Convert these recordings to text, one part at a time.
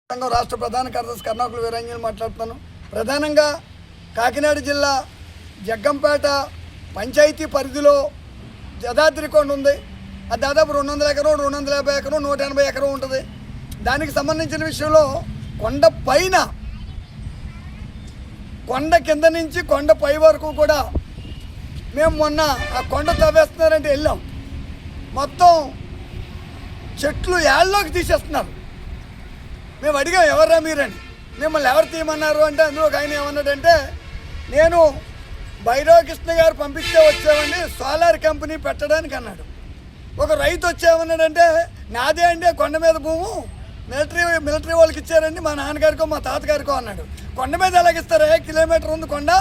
రాష్ట్ర ప్రధాన కార్యదర్శి కర్ణాకుల వీరాంజనేయులు మాట్లాడుతున్నాను. ప్రధానంగా కాకినాడ జిల్లా జగ్గంపేట పంచాయతీ పరిధిలో జదాద్రి కొండ ఉంది. అది దాదాపు 200 ఎకరం, 250 ఎకరం, 180 ఎకరం ఉంటుంది. దానికి సంబంధించిన విషయంలో కొండ పైన, కొండ కింద నుంచి కొండ పై వరకు కూడా మేము మొన్న ఆ కొండ తవ్వేస్తున్నారంటే వెళ్ళాం. మొత్తం చెట్లు ఏళ్ళలోకి తీసేస్తున్నారు. మేము అడిగాం, ఎవర్రా మీరని. మిమ్మల్ని ఎవరు తీయమన్నారు అంటే అందులో ఒక ఆయన ఏమన్నాడంటే, నేను భైరవ కృష్ణ గారు పంపిస్తే వచ్చామండి సోలార్ కంపెనీ పెట్టడానికి అన్నాడు. ఒక రైతు వచ్చేమన్నాడంటే, నాదే అండి కొండ మీద భూము, మిలిటరీ వాళ్ళకి ఇచ్చారండి, మా నాన్నగారికో మా తాతగారికో అన్నాడు. కొండ మీద ఎలాగిస్తారా, కిలోమీటర్ ఉంది కొండ,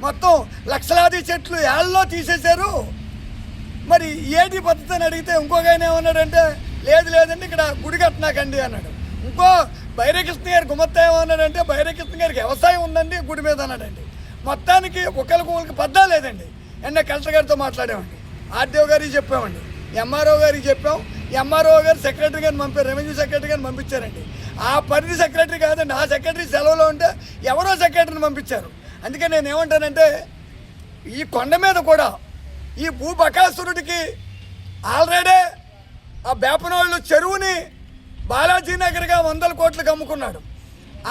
మొత్తం లక్షలాది చెట్లు ఏళ్ళలో తీసేశారు, మరి ఏటి పద్ధతి అని అడిగితే ఇంకొక ఆయన ఏమన్నాడంటే, లేదండి ఇక్కడ గుడి కట్టనాకండి అన్నాడు. ఇంకో భైరకృష్ణ గారి గుమత్త ఏమన్నాడంటే, భైరకృష్ణ గారికి వ్యవసాయం ఉందండి గుడి మీద అన్నాడండి. మొత్తానికి ఒకరికి పద్దా లేదండి. కలెక్టర్ గారితో మాట్లాడామండి, ఆర్డీఓ గారికి చెప్పామండి, ఎంఆర్ఓ గారికి చెప్పాం. ఎంఆర్ఓ గారు సెక్రటరీ గారిని పంపారు, రెవెన్యూ సెక్రటరీ గారిని పంపించారండి. ఆ పరిధి సెక్రటరీ కాదండి, ఆ సెక్రటరీ సెలవులో ఉంటే ఎవరో సెక్రటరీని పంపించారు. అందుకే నేను ఏమంటానంటే, ఈ కొండ మీద కూడా ఈ భూబకాసురుడికి ఆల్రెడీ ఆ బేపనోళ్ళు చెరువుని బాలాజీ నగర్గా 100 కోట్లకు అమ్ముకున్నాడు.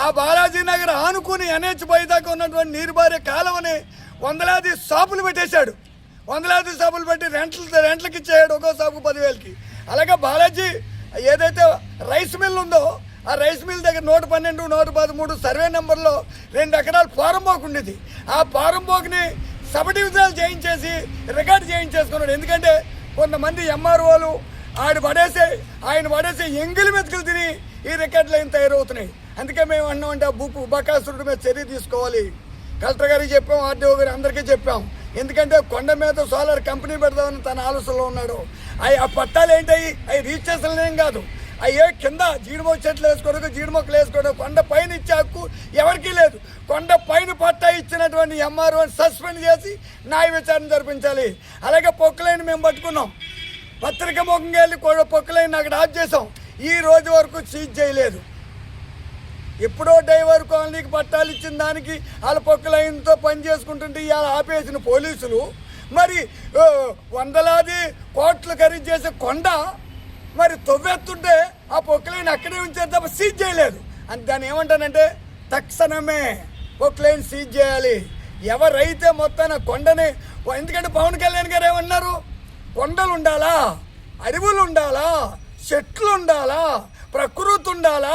ఆ బాలాజీ నగర్ ఆనుకుని ఎన్హెచ్ దాకా ఉన్నటువంటి నీరు బారే కాలువని వందలాది షాపులు పెట్టేశాడు. వందలాది షాపులు పెట్టి రెంట్లకి ఇచ్చేయాడు, ఒక్కో షాపు 10,000కి. అలాగే బాలాజీ ఏదైతే రైస్ మిల్ ఉందో, ఆ రైస్ మిల్ దగ్గర 112, 113 సర్వే నెంబర్లో 2 ఎకరాలు పారంబోకు ఉండేది. ఆ పారంబోకుని సబ్ డివిజనల్ చేయించేసి రికార్డు చేయించేసుకున్నాడు. ఎందుకంటే కొంతమంది ఎంఆర్ఓలు ఆయన పడేసే ఎంగిలి మెతుకులు తిని ఈ రికార్డులు ఏం తయారవుతున్నాయి. అందుకే మేము అన్నామంటే ఆ బకాసురుడి మీద చర్య తీసుకోవాలి. కలెక్టర్ గారికి చెప్పాం, ఆర్డీఓ గారు అందరికీ చెప్పాం. ఎందుకంటే కొండ మీద సోలార్ కంపెనీ పెడదామని తన ఆలోచనలో ఉన్నాడు. ఆ పట్టాలు ఏంటవి, అవి రీచ్ చేసలేం కాదు. అయ్యే కింద జీడిమొక్క చెట్లు వేసుకోవడం, జీడిమొక్కలు వేసుకోవడం, కొండ పైన ఇచ్చే హక్కు ఎవరికీ లేదు. కొండ పైన పట్టా ఇచ్చినటువంటి ఎంఆర్ఓని సస్పెండ్ చేసి న్యాయ విచారణ జరిపించాలి. అలాగే పొక్కులైన మేము పట్టుకున్నాం, పత్రిక ముఖంగా వెళ్ళి పొక్కులైన అక్కడ ఆఫ్ చేసాం. ఈ రోజు వరకు సీజ్ చేయలేదు. ఎప్పుడో డైవర్ కాలనీకి పట్టాలు ఇచ్చిన దానికి వాళ్ళ పొక్కులైనతో పని చేసుకుంటుంటే ఇవాళ ఆపేసిన పోలీసులు మరి వందలాది కోట్లు ఖరీదు చేసే కొండ మరి తవ్వేస్తుంటే ఆ పొక్కులైన అక్కడే ఉంచారు తప్ప సీజ్ చేయలేదు. అని దాన్ని ఏమంటానంటే, తక్షణమే పొక్కులైన సీజ్ చేయాలి. ఎవరైతే మొత్తాన కొండని, ఎందుకంటే పవన్ కళ్యాణ్ గారు ఏమన్నారు, కొండలు ఉండాలా, అడవులు ఉండాలా, చెట్లు ఉండాలా, ప్రకృతి ఉండాలా,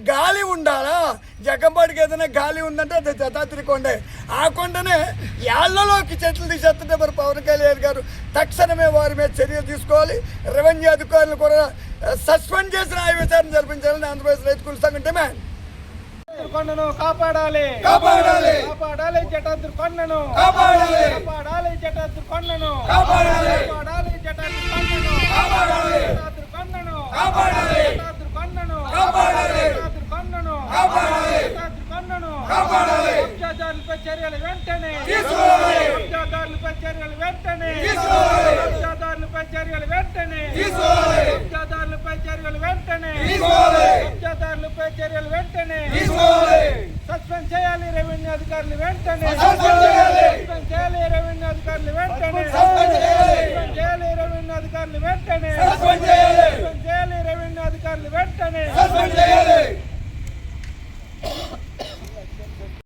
గాలి ఉండాలా. జగ్గంపాటికి ఏదైనా గాలి ఉందంటే అది జదాద్రి కొండే. ఆ కొండనే ఏళ్లలోకి చెట్లు తీసేస్తుంటే మరి పవన్ కళ్యాణ్ గారు తక్షణమే వారి మీద చర్య తీసుకోవాలి. రెవెన్యూ అధికారులు కూడా సస్పెండ్ చేసిన న్యాయ విచారణ జరిపించాలని ఆంధ్రప్రదేశ్ రైతు కూలీ సంఘం డిమాండ్. కొండను కాపాడాలి, జటాద్రి కొండను కాపాడాలి, జటాద్రి కొండను కాపాడాలి, జటాద్రి కొండను కాపాడాలి, జటాద్రి కొండను కాపాడాలి, జటాద్రి కొండను కాపాడాలి, జటాద్రి కొండను కాపాడాలి, జటాద్రి కొండను కాపాడాలి. కబ్జాదారులపై చర్యలు వెంటనే తీసుకోవాలి, కబ్జాదారులపై చర్యలు వెంటనే తీసుకోవాలి, కబ్జాదారులపై చర్యలు వెంటనే తీసుకోవాలి, కబ్జాదారులపై చర్యలు వెంటనే తీసుకోవాలి, కబ్జాదారులపై చర్యలు వెంటనే తీసుకోవాలి. సస్పెండ్ చేయాలి రెవెన్యూ అధికారులు వెంటనే, సస్పెండ్ చేయాలి రెవెన్యూ అధికారులు వెంటనే, సస్పెండ్ చేయాలి రెవెన్యూ అధికారులు వెంటనే, సస్పెండ్ చేయాలి రెవెన్యూ అధికారులు వెంటనే, సస్పెండ్ చేయాలి.